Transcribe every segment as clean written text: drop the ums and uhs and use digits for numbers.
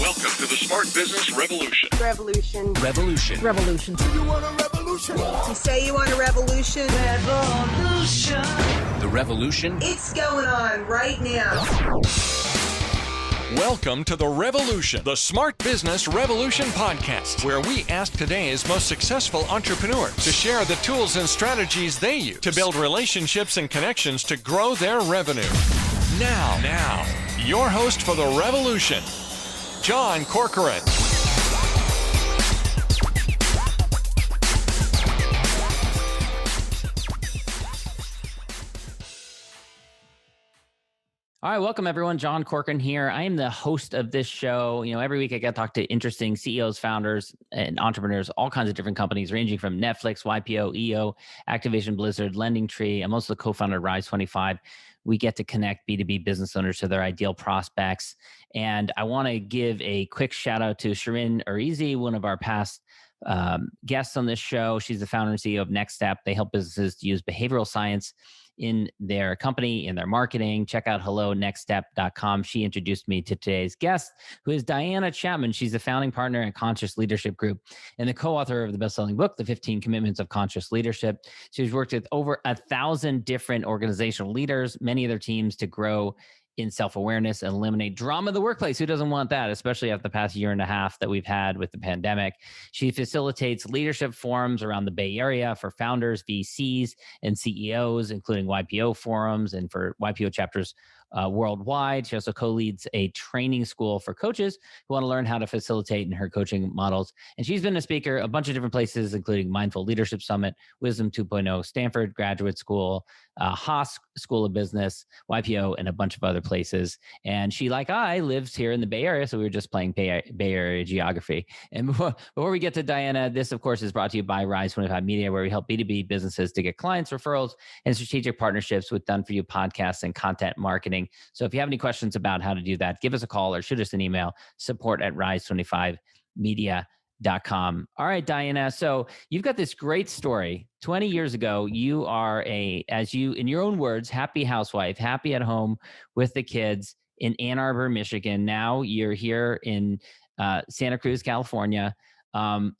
Welcome to the Smart Business Revolution. Revolution. Revolution. Revolution. Do you want a revolution? You say you want a revolution? Revolution. The revolution. It's going on right now. Welcome to The Revolution, the Smart Business Revolution podcast, where we ask today's most successful entrepreneurs to share the tools and strategies they use to build relationships and connections to grow their revenue. Now, your host for The Revolution, John Corcoran. All right, welcome everyone. John Corcoran here. I am the host of this show. Every week I get to talk to interesting CEOs, founders, and entrepreneurs, all kinds of different companies, ranging from Netflix, YPO, EO, Activision Blizzard, LendingTree. I'm also the co-founder of Rise25. We get to connect B2B business owners to their ideal prospects. And I want to give a quick shout out to Shirin Arizi, one of our past guests on this show. She's the founder and CEO of Next Step. They help businesses to use behavioral science in their company, in their marketing. Check out hellonextstep.com. She introduced me to today's guest, who is Diana Chapman. She's the founding partner at Conscious Leadership Group and the co-author of the best-selling book, The 15 Commitments of Conscious Leadership. She's worked with over 1,000 different organizational leaders, many of their teams, to grow in self-awareness and eliminate drama in the workplace. Who doesn't want that, especially after the past year and a half that we've had with the pandemic? She facilitates leadership forums around the Bay Area for founders, VCs, and CEOs, including YPO forums and for YPO chapters worldwide. She also co-leads a training school for coaches who want to learn how to facilitate in her coaching models. And she's been a speaker a bunch of different places, including Mindful Leadership Summit, Wisdom 2.0, Stanford Graduate School, Haas School of Business, YPO, and a bunch of other places. And she, like I, lives here in the Bay Area, so we were just playing Bay Area geography. And before we get to Diana, this, of course, is brought to you by Rise25 Media, where we help B2B businesses to get clients, referrals, and strategic partnerships with done-for-you podcasts and content marketing. So if you have any questions about how to do that, give us a call or shoot us an email, support@rise25media.com. All right, Diana. So you've got this great story. 20 years ago, you are in your own words, happy housewife, happy at home with the kids in Ann Arbor, Michigan. Now you're here in Santa Cruz, California. There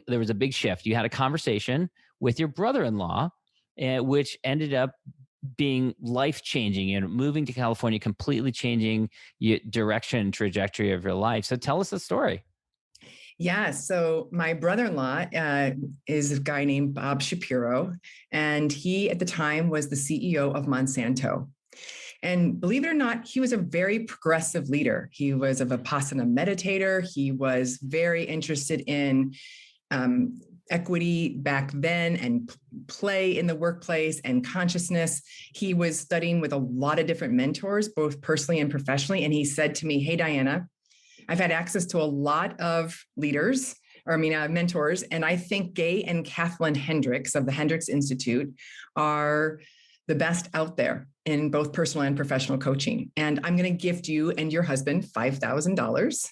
was a big shift. You had a conversation with your brother-in-law, which ended up being life-changing and moving to California, completely changing your direction and trajectory of your life. So tell us the story. Yeah. So my brother-in-law is a guy named Bob Shapiro, and he at the time was the CEO of Monsanto. And believe it or not, he was a very progressive leader. He was a Vipassana meditator. He was very interested in equity back then and play in the workplace and consciousness. He was studying with a lot of different mentors, both personally and professionally. And he said to me, "Hey, Diana, I've had access to a lot of mentors, and I think Gay and Kathleen Hendricks of the Hendricks Institute are the best out there in both personal and professional coaching. And I'm going to gift you and your husband $5,000.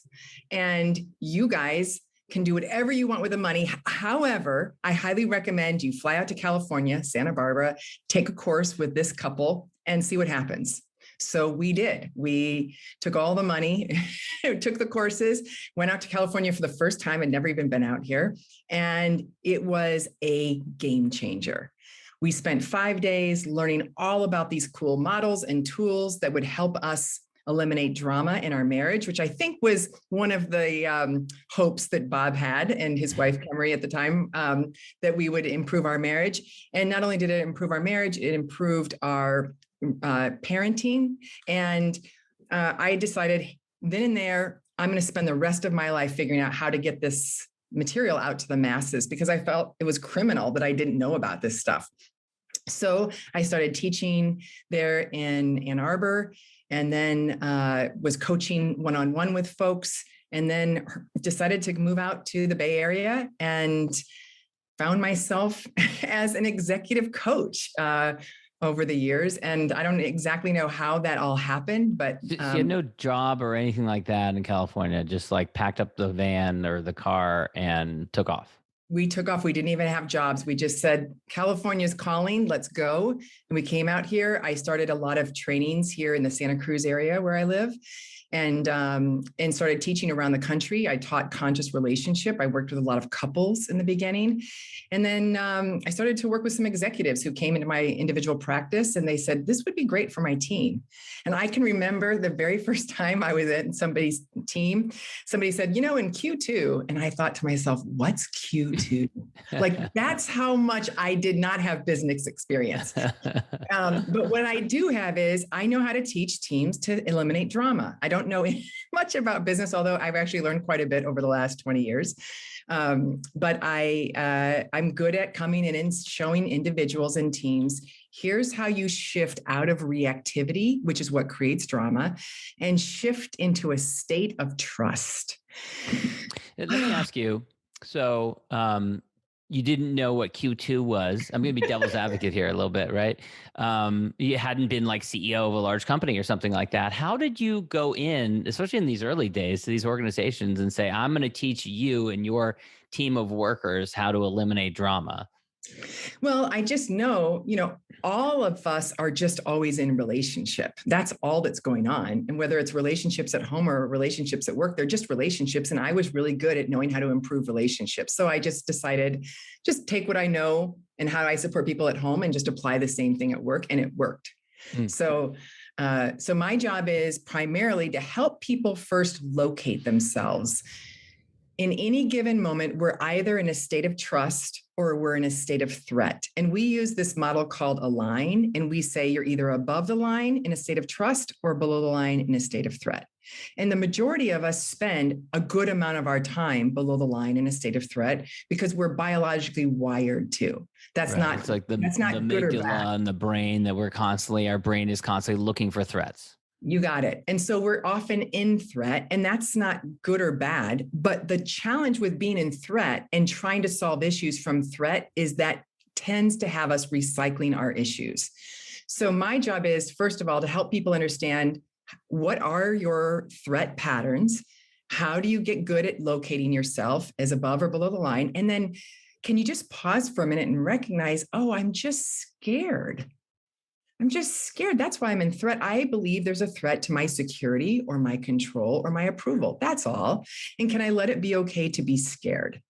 And you guys can do whatever you want with the money. However, I highly recommend you fly out to California, Santa Barbara, take a course with this couple and see what happens." So we did. We took all the money, took the courses, went out to California for the first time. I'd never even been out here. And it was a game changer. We spent 5 days learning all about these cool models and tools that would help us eliminate drama in our marriage, which I think was one of the hopes that Bob had and his wife, Camry, at the time, that we would improve our marriage. And not only did it improve our marriage, it improved our parenting. And I decided then and there, I'm going to spend the rest of my life figuring out how to get this material out to the masses, because I felt it was criminal that I didn't know about this stuff. So I started teaching there in Ann Arbor, and then was coaching one-on-one with folks, and then decided to move out to the Bay Area and found myself as an executive coach over the years. And I don't exactly know how that all happened, but you had no job or anything like that in California, just like packed up the van or the car and took off. We took off. We didn't even have jobs. We just said, California's calling, let's go. And we came out here. I started a lot of trainings here in the Santa Cruz area where I live. and started teaching around the country. I taught conscious relationship. I worked with a lot of couples in the beginning. And then I started to work with some executives who came into my individual practice, and they said, this would be great for my team. And I can remember the very first time I was at somebody's team, somebody said, in Q2. And I thought to myself, what's Q2? Like, that's how much I did not have business experience. But what I do have is I know how to teach teams to eliminate drama. I don't know much about business, although I've actually learned quite a bit over the last 20 years. But I'm good at coming in and showing individuals and teams, here's how you shift out of reactivity, which is what creates drama, and shift into a state of trust. Let me ask you, so you didn't know what Q2 was. I'm going to be devil's advocate here a little bit, right? You hadn't been like CEO of a large company or something like that. How did you go in, especially in these early days, to these organizations and say, I'm going to teach you and your team of workers how to eliminate drama? Well, I just know, all of us are just always in relationship. That's all that's going on. And whether it's relationships at home or relationships at work, they're just relationships. And I was really good at knowing how to improve relationships. So I just decided, just take what I know and how I support people at home and just apply the same thing at work. And it worked. So my job is primarily to help people first locate themselves. In any given moment, we're either in a state of trust or we're in a state of threat. And we use this model called a line, and we say you're either above the line in a state of trust or below the line in a state of threat. And the majority of us spend a good amount of our time below the line in a state of threat because we're biologically wired to. That's right. not, it's like the good or bad. amygdala and the brain that our brain is constantly looking for threats. You got it. And so we're often in threat, and that's not good or bad. But the challenge with being in threat and trying to solve issues from threat is that tends to have us recycling our issues. So my job is, first of all, to help people understand what are your threat patterns? How do you get good at locating yourself as above or below the line? And then can you just pause for a minute and recognize, oh, I'm just scared. I'm just scared. That's why I'm in threat. I believe there's a threat to my security or my control or my approval. That's all. And can I let it be okay to be scared?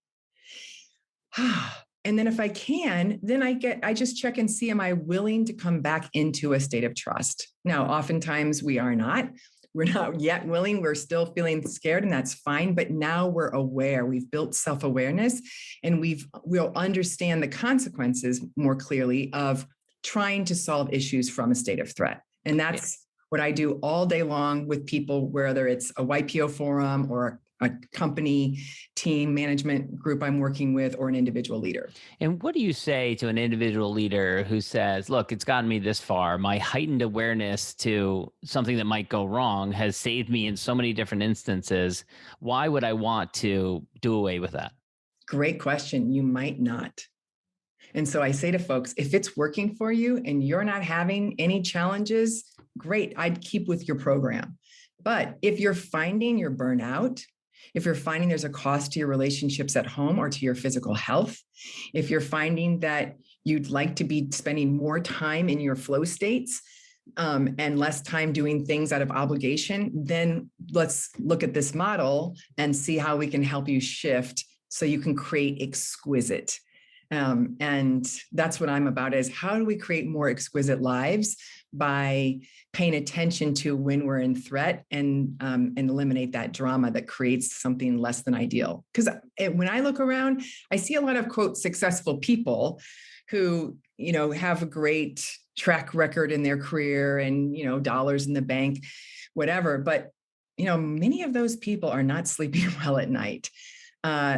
And then if I can, then I just check and see, am I willing to come back into a state of trust? Now, oftentimes we are not. We're not yet willing. We're still feeling scared, and that's fine. But now we're aware. We've built self-awareness, and we'll understand the consequences more clearly of trying to solve issues from a state of threat. And that's what I do all day long with people, whether it's a YPO forum or a company, team, management group I'm working with, or an individual leader. And what do you say to an individual leader who says, look, it's gotten me this far. My heightened awareness to something that might go wrong has saved me in so many different instances. Why would I want to do away with that? Great question. You might not. And so I say to folks, if it's working for you and you're not having any challenges, great, I'd keep with your program. But if you're finding your burnout, if you're finding there's a cost to your relationships at home or to your physical health, if you're finding that you'd like to be spending more time in your flow states and less time doing things out of obligation, then let's look at this model and see how we can help you shift so you can create exquisite. And that's what I'm about, is how do we create more exquisite lives by paying attention to when we're in threat and eliminate that drama that creates something less than ideal. Because when I look around, I see a lot of, quote, successful people who, have a great track record in their career and, dollars in the bank, whatever. But, many of those people are not sleeping well at night.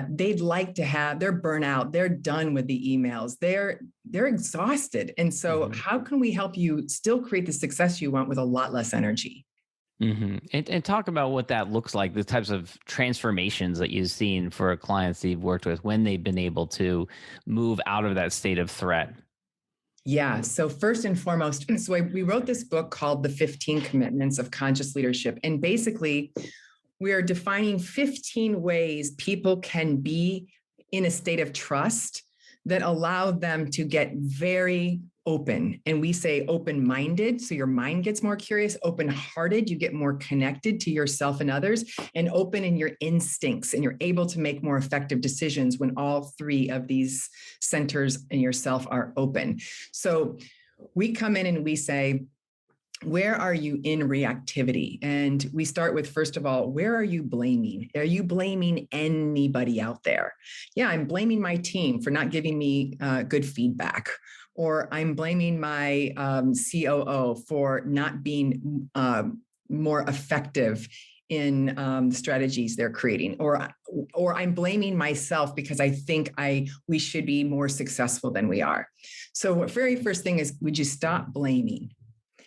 They'd like to they're burnout. They're done with the emails. They're exhausted. And so how can we help you still create the success you want with a lot less energy? Mm-hmm. And talk about what that looks like, the types of transformations that you've seen for clients that you've worked with when they've been able to move out of that state of threat. Yeah. So first and foremost, we wrote this book called The 15 Commitments of Conscious Leadership. And basically, we are defining 15 ways people can be in a state of trust that allow them to get very open, and we say open-minded. So your mind gets more curious, open-hearted, you get more connected to yourself and others, and open in your instincts, and you're able to make more effective decisions when all three of these centers in yourself are open. So we come in and we say, where are you in reactivity? And we start with, first of all, where are you blaming? Are you blaming anybody out there? Yeah, I'm blaming my team for not giving me good feedback. Or I'm blaming my COO for not being more effective in the strategies they're creating. Or I'm blaming myself because I think we should be more successful than we are. So what very first thing is, would you stop blaming?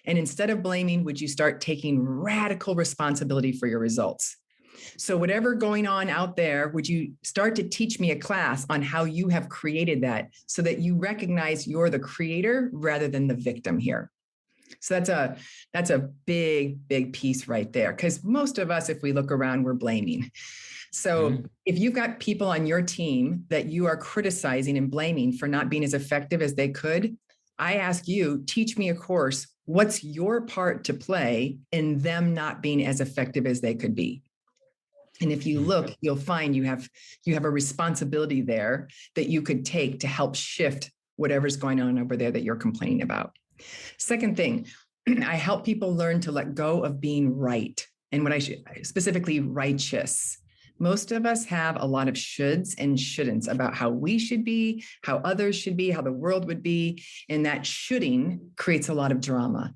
And instead of blaming, would you start taking radical responsibility for your results? So whatever going on out there, would you start to teach me a class on how you have created that so that you recognize you're the creator rather than the victim here? So that's a big, big piece right there. Because most of us, if we look around, we're blaming. So if you've got people on your team that you are criticizing and blaming for not being as effective as they could, I ask you, teach me a course. What's your part to play in them not being as effective as they could be? And if you look, you'll find you have a responsibility there that you could take to help shift whatever's going on over there that you're complaining about. Second thing, I help people learn to let go of being right. And specifically righteous. Most of us have a lot of shoulds and shouldn'ts about how we should be, how others should be, how the world would be. And that shoulding creates a lot of drama.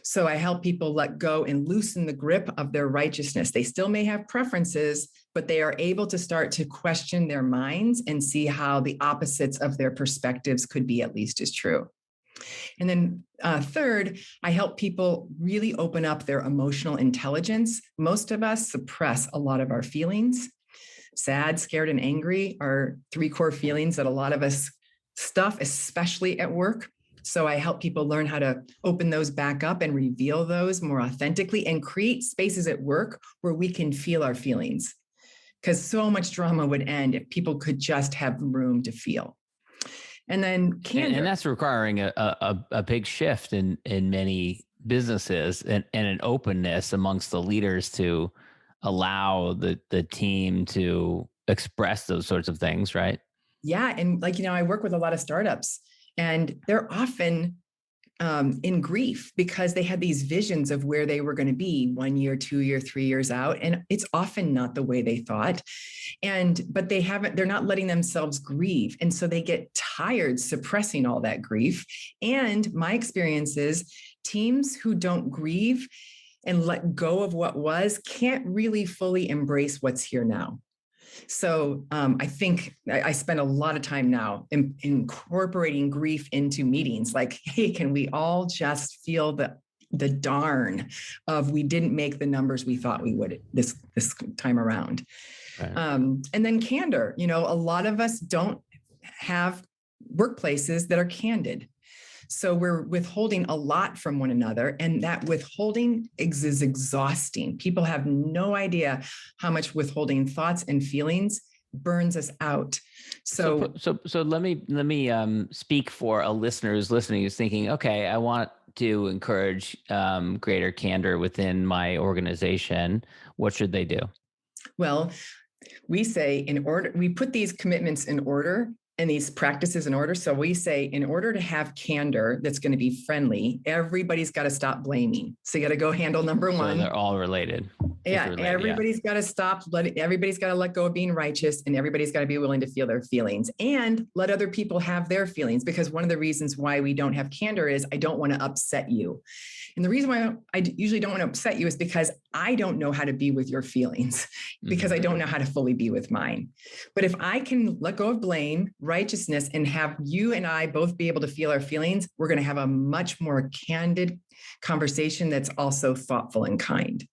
So I help people let go and loosen the grip of their righteousness. They still may have preferences, but they are able to start to question their minds and see how the opposites of their perspectives could be at least as true. And then third, I help people really open up their emotional intelligence. Most of us suppress a lot of our feelings. Sad, scared, and angry are three core feelings that a lot of us stuff, especially at work. So I help people learn how to open those back up and reveal those more authentically and create spaces at work where we can feel our feelings. Because so much drama would end if people could just have room to feel. And then candor. And that's requiring a big shift in many businesses and an openness amongst the leaders to allow the team to express those sorts of things, right? Yeah. And I work with a lot of startups, and they're often in grief because they had these visions of where they were going to be 1 year, 2 year, 3 years out. And it's often not the way they thought. But they're not letting themselves grieve. And so they get tired suppressing all that grief. And my experience is teams who don't grieve and let go of what was can't really fully embrace what's here now. So I think I spend a lot of time now incorporating grief into meetings. Like, hey, can we all just feel the darn of we didn't make the numbers we thought we would this time around? Right. And then candor. A lot of us don't have workplaces that are candid. So we're withholding a lot from one another, and that withholding is exhausting. People have no idea how much withholding thoughts and feelings burns us out. So let me speak for a listener who's listening, who's thinking, okay, I want to encourage greater candor within my organization. What should they do? Well, we say we put these commitments in order and these practices in order. So we say, in order to have candor that's going to be friendly, everybody's got to stop blaming. So you got to go handle number one. So they're all related. Everybody's got to stop. Everybody's got to let go of being righteous, and everybody's got to be willing to feel their feelings and let other people have their feelings. Because one of the reasons why we don't have candor is I don't want to upset you. And the reason why I usually don't want to upset you is because I don't know how to be with your feelings, because I don't know how to fully be with mine. But if I can let go of blame, righteousness, and have you and I both be able to feel our feelings, we're going to have a much more candid conversation that's also thoughtful and kind.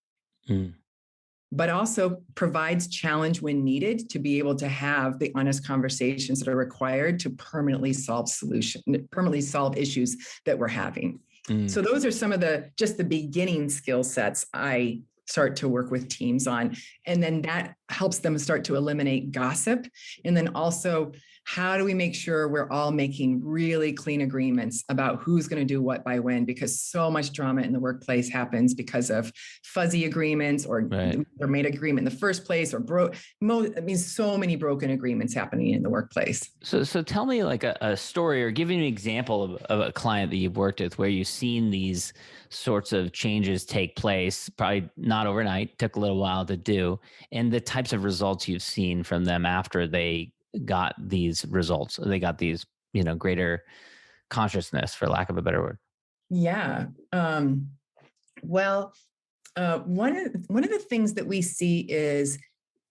But also provides challenge when needed to be able to have the honest conversations that are required to permanently solve issues that we're having. So those are some of the beginning skill sets I start to work with teams on. And then that helps them start to eliminate gossip. And then also, how do we make sure we're all making really clean agreements about who's going to do what by when? Because so much drama in the workplace happens because of fuzzy agreements or made agreement in the first place or so many broken agreements happening in the workplace. So tell me like a story or give me an example of a client that you've worked with where you've seen these sorts of changes take place, probably not overnight, took a little while to do, and the types of results you've seen from them after they got these results. They got these, greater consciousness, for lack of a better word. Yeah. One of the things that we see is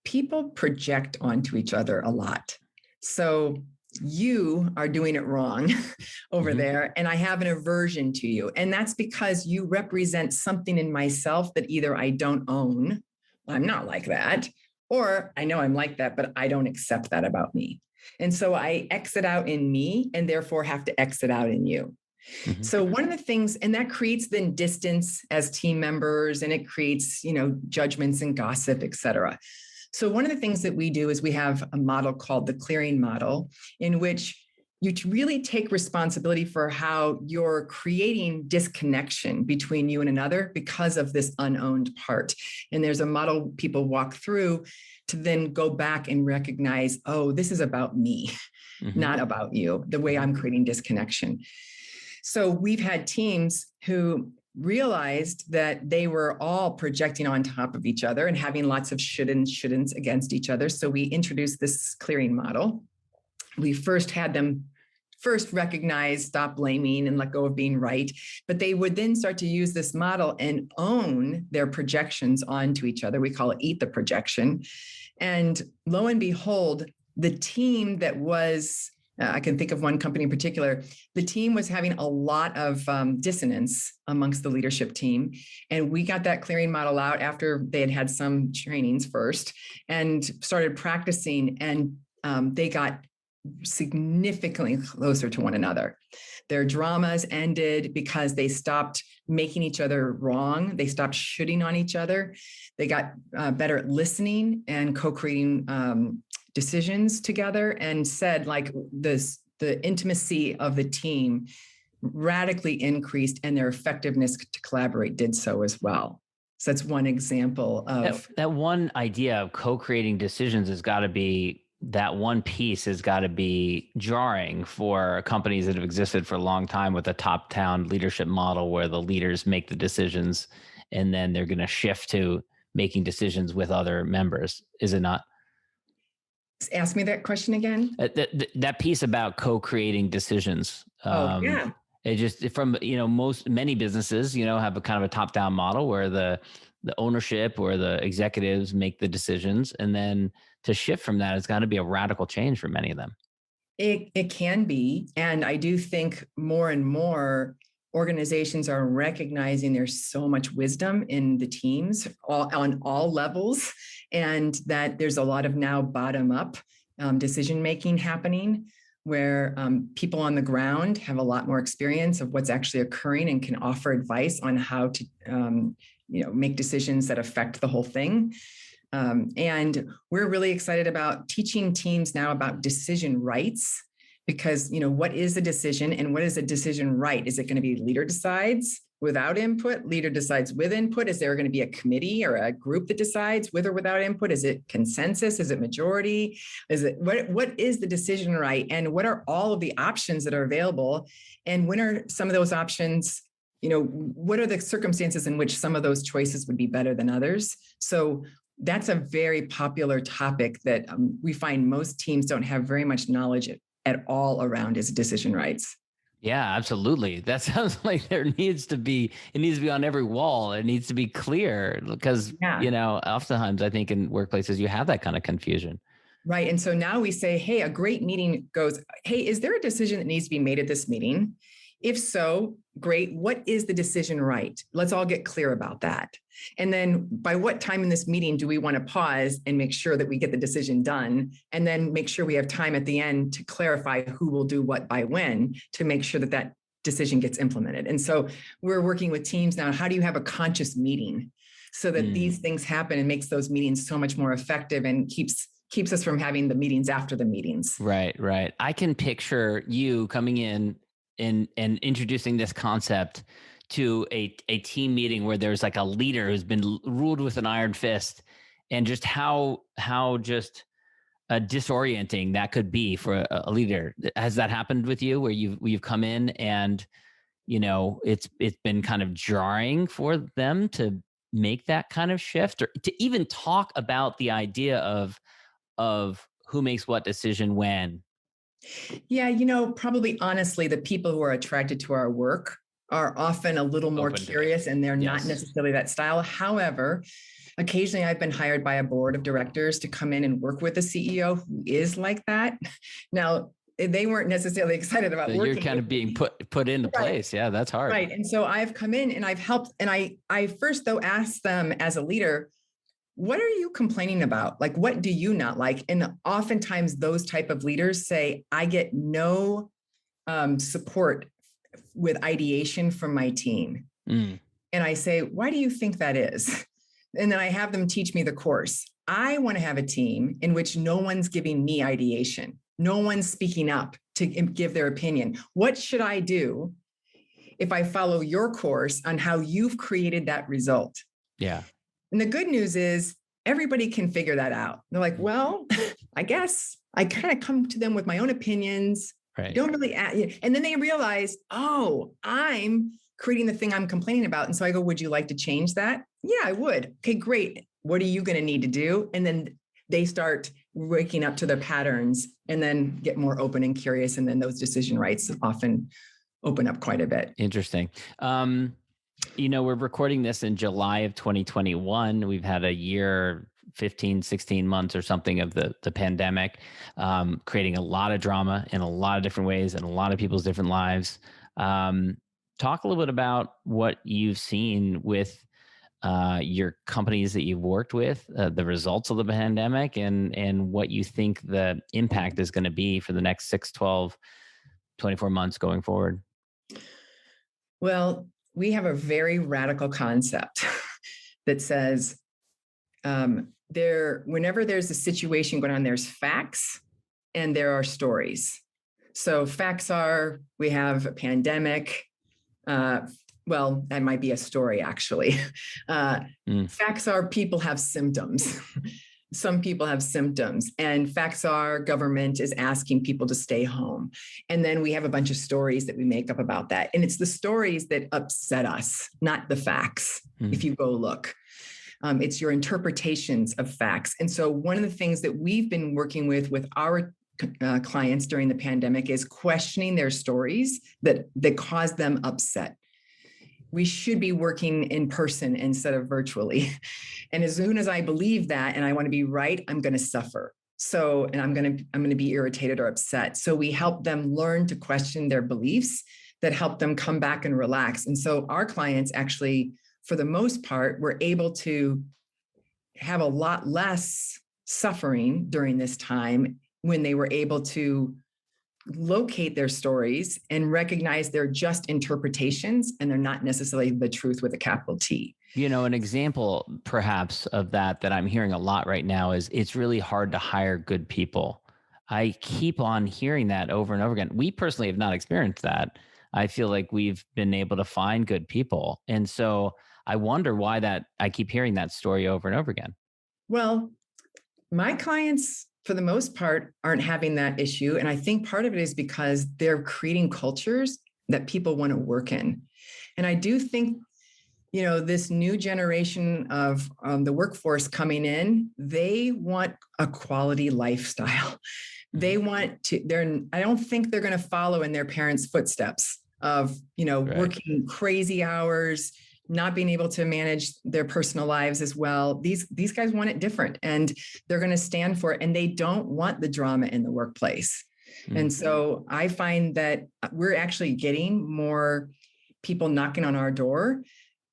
people project onto each other a lot. So you are doing it wrong over there, and I have an aversion to you. And that's because you represent something in myself that either I don't own, I'm not like that, or I know I'm like that, but I don't accept that about me. And so I exit out in me and therefore have to exit out in you. So one of the things, and that creates then distance as team members, and it creates, judgments and gossip, et cetera. So one of the things that we do is we have a model called the clearing model, in which you really take responsibility for how you're creating disconnection between you and another because of this unowned part. And there's a model people walk through to then go back and recognize, oh, this is about me, not about you, the way I'm creating disconnection. So we've had teams who realized that they were all projecting on top of each other and having lots of shouldn'ts against each other. So we introduced this clearing model. We first had them recognize, stop blaming, and let go of being right. But they would then start to use this model and own their projections onto each other. We call it eat the projection. And lo and behold, the team that was, I can think of one company in particular, the team was having a lot of dissonance amongst the leadership team. And we got that clearing model out after they had had some trainings first and started practicing, and they got significantly closer to one another. Their dramas ended because they stopped making each other wrong. They stopped shooting on each other. They got better at listening and co-creating decisions together, and said like the intimacy of the team radically increased, and their effectiveness to collaborate did so as well. So that's one example of that one idea of co-creating decisions has got to be, that one piece has got to be jarring for companies that have existed for a long time with a top-down leadership model where the leaders make the decisions and then they're going to shift to making decisions with other members. Is it not? Ask me that question again. That piece about co-creating decisions. Yeah. It just from, many businesses, have a kind of a top-down model where the ownership or the executives make the decisions, and then to shift from that, it's got to be a radical change for many of them. It can be. And I do think more and more organizations are recognizing there's so much wisdom in the teams on all levels, and that there's a lot of now bottom-up decision-making happening where people on the ground have a lot more experience of what's actually occurring and can offer advice on how to make decisions that affect the whole thing. And we're really excited about teaching teams now about decision rights, because, what is a decision and what is a decision right? Is it going to be leader decides without input? Leader decides with input? Is there going to be a committee or a group that decides with or without input? Is it consensus? Is it majority? Is it what is the decision right? And what are all of the options that are available? And when are some of those options, what are the circumstances in which some of those choices would be better than others? So that's a very popular topic that we find most teams don't have very much knowledge at all around, is decision rights. Yeah, absolutely. That sounds like it needs to be on every wall. It needs to be clear because, oftentimes I think in workplaces you have that kind of confusion. Right. And so now we say, hey, a great meeting goes, hey, is there a decision that needs to be made at this meeting? If so, great. What is the decision right? Let's all get clear about that. And then by what time in this meeting do we want to pause and make sure that we get the decision done? And then make sure we have time at the end to clarify who will do what by when to make sure that that decision gets implemented. And so we're working with teams now. How do you have a conscious meeting so that these things happen and makes those meetings so much more effective and keeps us from having the meetings after the meetings. Right. I can picture you coming in and introducing this concept to a team meeting where there's like a leader who's been ruled with an iron fist, and just how just disorienting that could be for a leader. Has that happened with you, where you've come in and it's been kind of jarring for them to make that kind of shift, or to even talk about the idea of who makes what decision when? Yeah, probably honestly, the people who are attracted to our work are often a little more curious, and they're not necessarily that style. However, occasionally I've been hired by a board of directors to come in and work with a CEO who is like that. Now, they weren't necessarily excited about working. You're kind of being put into place. Yeah, that's hard. Right. And so I've come in and I've helped. And I first, though, asked them as a leader, what are you complaining about? Like, what do you not like? And oftentimes those type of leaders say, I get no support with ideation from my team. And I say, why do you think that is? And then I have them teach me the course. I want to have a team in which no one's giving me ideation. No one's speaking up to give their opinion. What should I do if I follow your course on how you've created that result? Yeah. And the good news is everybody can figure that out. They're like, well, I guess I kind of come to them with my own opinions. Right. Don't really, and then they realize, oh, I'm creating the thing I'm complaining about. And so I go, would you like to change that? Yeah, I would. Okay, great. What are you going to need to do? And then they start waking up to their patterns and then get more open and curious. And then those decision rights often open up quite a bit. Interesting. We're recording this in July of 2021. We've had a year, 15, 16 months or something of the pandemic, creating a lot of drama in a lot of different ways in a lot of people's different lives. Talk a little bit about what you've seen with your companies that you've worked with, the results of the pandemic, and what you think the impact is going to be for the next 6, 12, 24 months going forward. Well, we have a very radical concept that says whenever there's a situation going on, there's facts and there are stories. So facts are, we have a pandemic. Well, that might be a story, actually. Facts are people have symptoms. Some people have symptoms, and facts are government is asking people to stay home. And then we have a bunch of stories that we make up about that. And it's the stories that upset us, not the facts, if you go look. It's your interpretations of facts. And so one of the things that we've been working with our clients during the pandemic is questioning their stories that cause them upset. We should be working in person instead of virtually. And as soon as I believe that and I want to be right, I'm going to suffer. So, and I'm going to be irritated or upset. So we help them learn to question their beliefs that help them come back and relax. And so our clients actually, for the most part, were able to have a lot less suffering during this time when they were able to locate their stories and recognize they're just interpretations and they're not necessarily the truth with a capital T. An example perhaps of that I'm hearing a lot right now is it's really hard to hire good people. I keep on hearing that over and over again. We personally have not experienced that. I feel like we've been able to find good people. And so I wonder why I keep hearing that story over and over again. Well, my clients, for the most part, aren't having that issue. And I think part of it is because they're creating cultures that people want to work in. And I do think, this new generation of the workforce coming in, they want a quality lifestyle. They want to, I don't think they're going to follow in their parents' footsteps of, Right. working crazy hours, not being able to manage their personal lives as well. These guys want it different, and they're going to stand for it, and they don't want the drama in the workplace. Mm-hmm. And so I find that we're actually getting more people knocking on our door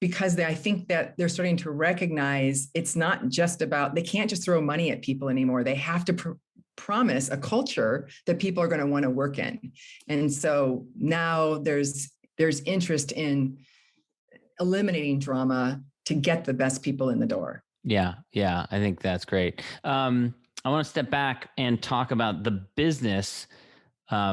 because I think that they're starting to recognize it's not just about, they can't just throw money at people anymore. They have to promise a culture that people are going to want to work in. And so now there's interest in eliminating drama to get the best people in the door. Yeah. Yeah. I think that's great. I want to step back and talk about the business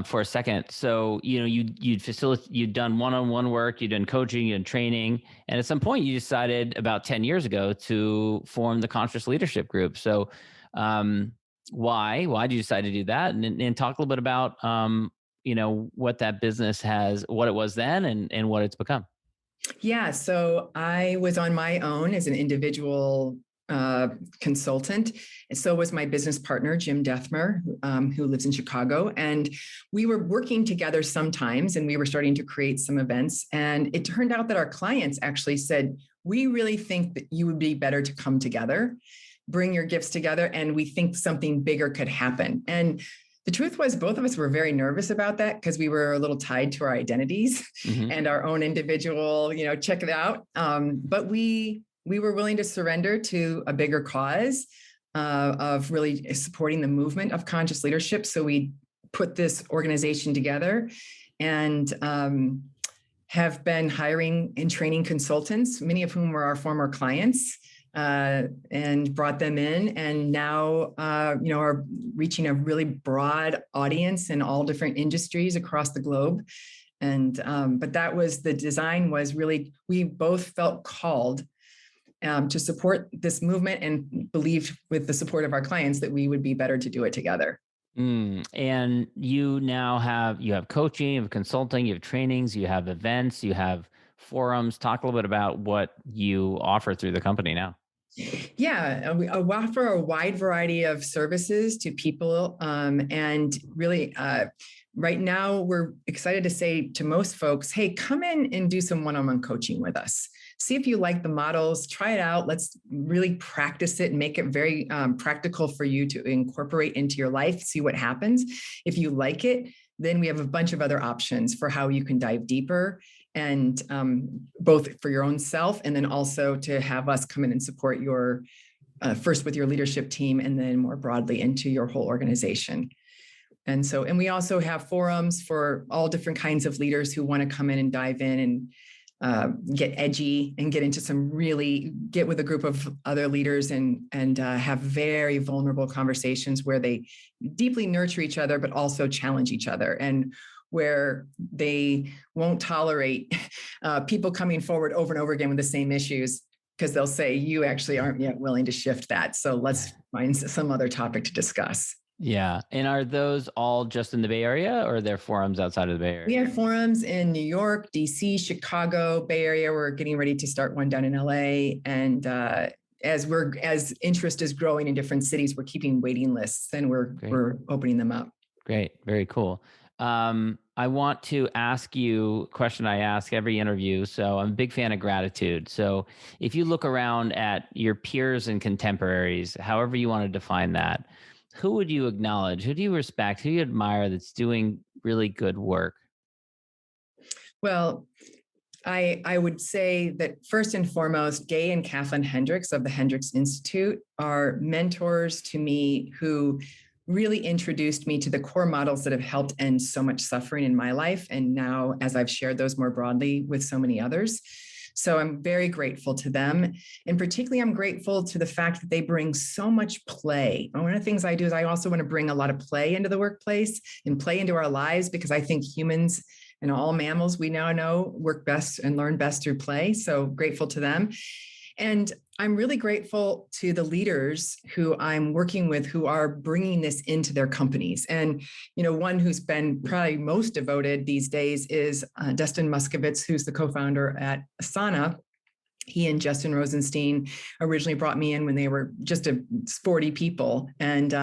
for a second. So, you'd done one-on-one work, you'd done coaching and training. And at some point you decided about 10 years ago to form the Conscious Leadership Group. So, why did you decide to do that? And talk a little bit about, what that business what it was then and what it's become. Yeah. So I was on my own as an individual consultant. And so was my business partner, Jim Dethmer, who lives in Chicago. And we were working together sometimes, and we were starting to create some events. And it turned out that our clients actually said, we really think that you would be better to come together, bring your gifts together, and we think something bigger could happen. And the truth was, both of us were very nervous about that because we were a little tied to our identities and our own individual, check it out. But we were willing to surrender to a bigger cause of really supporting the movement of conscious leadership. So we put this organization together and have been hiring and training consultants, many of whom were our former clients, and brought them in, and now are reaching a really broad audience in all different industries across the globe. And but that was the design, was really, we both felt called to support this movement and believed with the support of our clients that we would be better to do it together. And you now have coaching, you have consulting, you have trainings, you have events, you have forums. Talk a little bit about what you offer through the company now. Yeah, we offer a wide variety of services to people. And really, right now, we're excited to say to most folks, hey, come in and do some one-on-one coaching with us. See if you like the models, try it out. Let's really practice it and make it very practical for you to incorporate into your life, see what happens. If you like it, then we have a bunch of other options for how you can dive deeper, and both for your own self, and then also to have us come in and support your first with your leadership team, and then more broadly into your whole organization. And we also have forums for all different kinds of leaders who want to come in and dive in and get edgy and get with a group of other leaders and have very vulnerable conversations where they deeply nurture each other, but also challenge each other, and where they won't tolerate people coming forward over and over again with the same issues, because they'll say, you actually aren't yet willing to shift that. So let's find some other topic to discuss. Yeah. And are those all just in the Bay Area, or are there forums outside of the Bay Area? We have forums in New York, DC, Chicago, Bay Area. We're getting ready to start one down in LA. And as interest is growing in different cities, we're keeping waiting lists, and we're opening them up. Great. Very cool. I want to ask you a question I ask every interview. So I'm a big fan of gratitude. So if you look around at your peers and contemporaries, however you want to define that, who would you acknowledge? Who do you respect? Who do you admire that's doing really good work? Well, I would say that first and foremost, Gay and Kathleen Hendricks of the Hendricks Institute are mentors to me who really introduced me to the core models that have helped end so much suffering in my life. And now, as I've shared those more broadly with so many others. So I'm very grateful to them. And particularly, I'm grateful to the fact that they bring so much play. And one of the things I do is I also want to bring a lot of play into the workplace and play into our lives, because I think humans and all mammals, we now know, work best and learn best through play. So grateful to them. And I'm really grateful to the leaders who I'm working with who are bringing this into their companies. And, one who's been probably most devoted these days is Dustin Muskovitz, who's the co-founder at Asana. He and Justin Rosenstein originally brought me in when they were just 40 people. And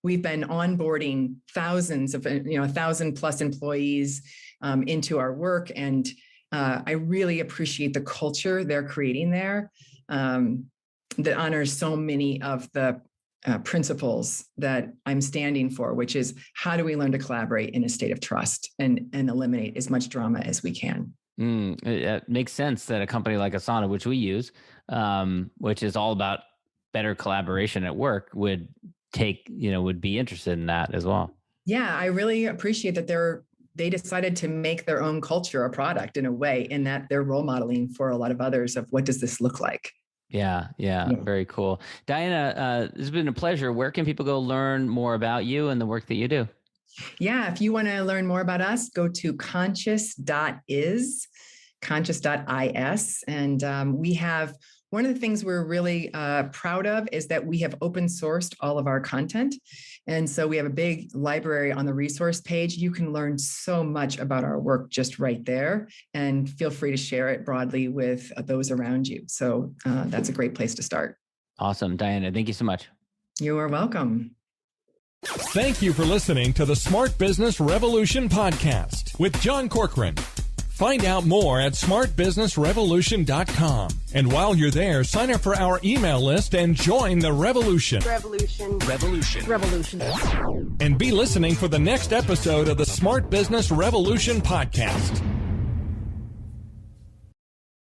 we've been onboarding thousands of, 1,000 plus employees into our work. And I really appreciate the culture they're creating there. That honors so many of the principles that I'm standing for, which is how do we learn to collaborate in a state of trust and eliminate as much drama as we can. It makes sense that a company like Asana, which we use, which is all about better collaboration at work, would be interested in that as well. Yeah, I really appreciate that they're they decided to make their own culture a product in a way, in that they're role modeling for a lot of others of what does this look like. Yeah. Very cool. Diana, it's been a pleasure. Where can people go learn more about you and the work that you do? Yeah, if you want to learn more about us, go to conscious.is, conscious.is. And we have, one of the things we're really proud of is that we have open sourced all of our content. And so we have a big library on the resource page. You can learn so much about our work just right there, and feel free to share it broadly with those around you. So that's a great place to start. Awesome. Diana, thank you so much. You are welcome. Thank you for listening to the Smart Business Revolution podcast with John Corcoran. Find out more at smartbusinessrevolution.com. And while you're there, sign up for our email list and join the revolution. Revolution. And be listening for the next episode of the Smart Business Revolution podcast.